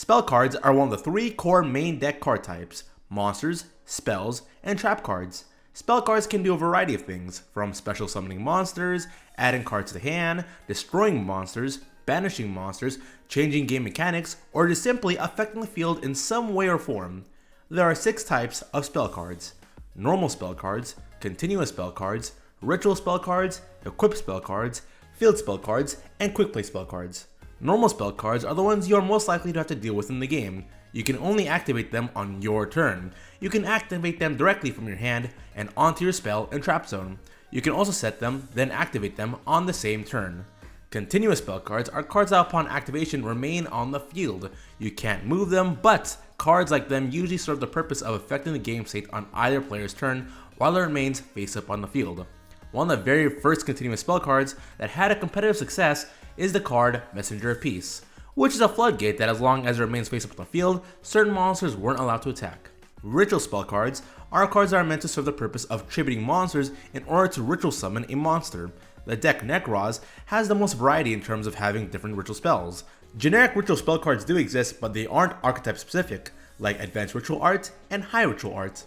Spell cards are one of the three core main deck card types: monsters, spells, and trap cards. Spell cards can do a variety of things, from special summoning monsters, adding cards to the hand, destroying monsters, banishing monsters, changing game mechanics, or just simply affecting the field in some way or form. There are 6 types of spell cards: normal spell cards, continuous spell cards, ritual spell cards, equip spell cards, field spell cards, and quick play spell cards. Normal spell cards are the ones you are most likely to have to deal with in the game. You can only activate them on your turn. You can activate them directly from your hand and onto your spell and trap zone. You can also set them, then activate them on the same turn. Continuous spell cards are cards that upon activation remain on the field. You can't move them, but cards like them usually serve the purpose of affecting the game state on either player's turn while it remains face up on the field. One of the very first continuous spell cards that had a competitive success is the card Messenger of Peace, which is a floodgate that as long as it remains face up on the field, certain monsters weren't allowed to attack. Ritual spell cards are cards that are meant to serve the purpose of tributing monsters in order to ritual summon a monster. The deck Necros has the most variety in terms of having different ritual spells. Generic ritual spell cards do exist, but they aren't archetype specific, like Advanced Ritual Art and High Ritual Art.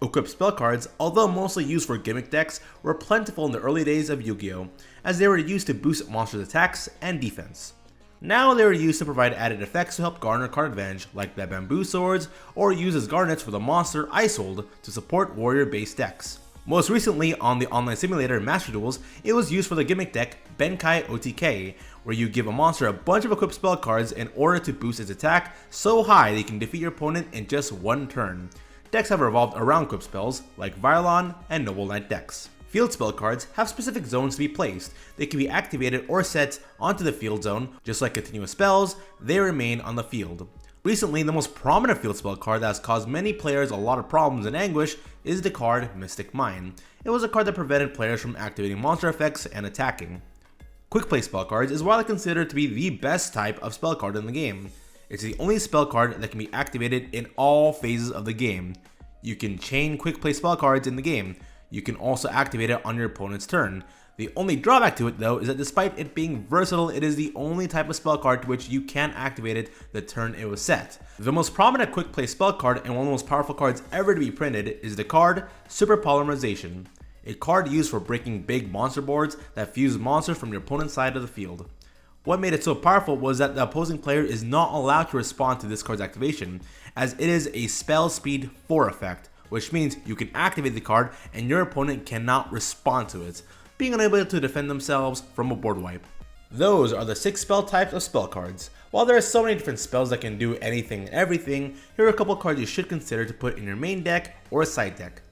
Equip spell cards, although mostly used for gimmick decks, were plentiful in the early days of Yu-Gi-Oh!, as they were used to boost monsters' attacks and defense. Now they are used to provide added effects to help garner card advantage, like the Bamboo Swords, or use as garnets for the monster Isold to support warrior-based decks. Most recently on the online simulator Master Duels, it was used for the gimmick deck Benkai OTK, where you give a monster a bunch of equipped spell cards in order to boost its attack so high that you can defeat your opponent in just one turn. Decks have revolved around equipped spells, like Violon and Noble Knight decks. Field spell cards have specific zones to be placed. They can be activated or set onto the field zone. Just like continuous spells, they remain on the field. Recently, the most prominent field spell card that has caused many players a lot of problems and anguish is the card Mystic Mine. It was a card that prevented players from activating monster effects and attacking. Quick play spell cards is widely considered to be the best type of spell card in the game. It's the only spell card that can be activated in all phases of the game. You can chain quick play spell cards in the game. You can also activate it on your opponent's turn. The only drawback to it though is that despite it being versatile, it is the only type of spell card to which you can activate it the turn it was set. The most prominent quick play spell card and one of the most powerful cards ever to be printed is the card Super Polymerization, a card used for breaking big monster boards that fuse monsters from your opponent's side of the field. What made it so powerful was that the opposing player is not allowed to respond to this card's activation, as it is a spell speed 4 effect, which means you can activate the card and your opponent cannot respond to it, being unable to defend themselves from a board wipe. Those are the 6 spell types of spell cards. While there are so many different spells that can do anything and everything, here are a couple cards you should consider to put in your main deck or side deck.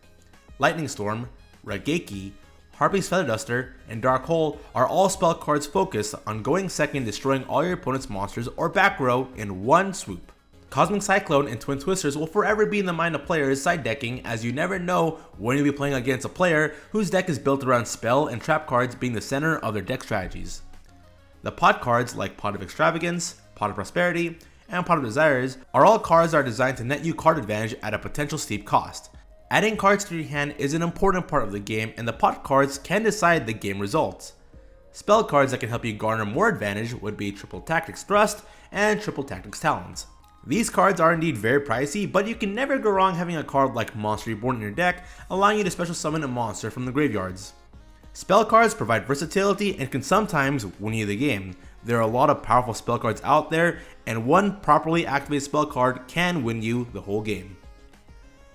Lightning Storm, Raigeki, Harpy's Feather Duster, and Dark Hole are all spell cards focused on going second, destroying all your opponent's monsters or back row in one swoop. Cosmic Cyclone and Twin Twisters will forever be in the mind of players side decking, as you never know when you'll be playing against a player whose deck is built around spell and trap cards being the center of their deck strategies. The pot cards like Pot of Extravagance, Pot of Prosperity, and Pot of Desires are all cards that are designed to net you card advantage at a potential steep cost. Adding cards to your hand is an important part of the game, and the pot cards can decide the game results. Spell cards that can help you garner more advantage would be Triple Tactics Thrust and Triple Tactics Talons. These cards are indeed very pricey, but you can never go wrong having a card like Monster Reborn in your deck, allowing you to special summon a monster from the graveyards. Spell cards provide versatility and can sometimes win you the game. There are a lot of powerful spell cards out there, and one properly activated spell card can win you the whole game.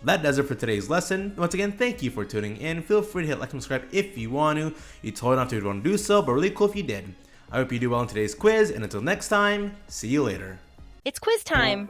That does it for today's lesson. Once again, thank you for tuning in. Feel free to hit like and subscribe if you want to. You totally don't have to want to do so, but really cool if you did. I hope you do well in today's quiz, and until next time, see you later. It's quiz time!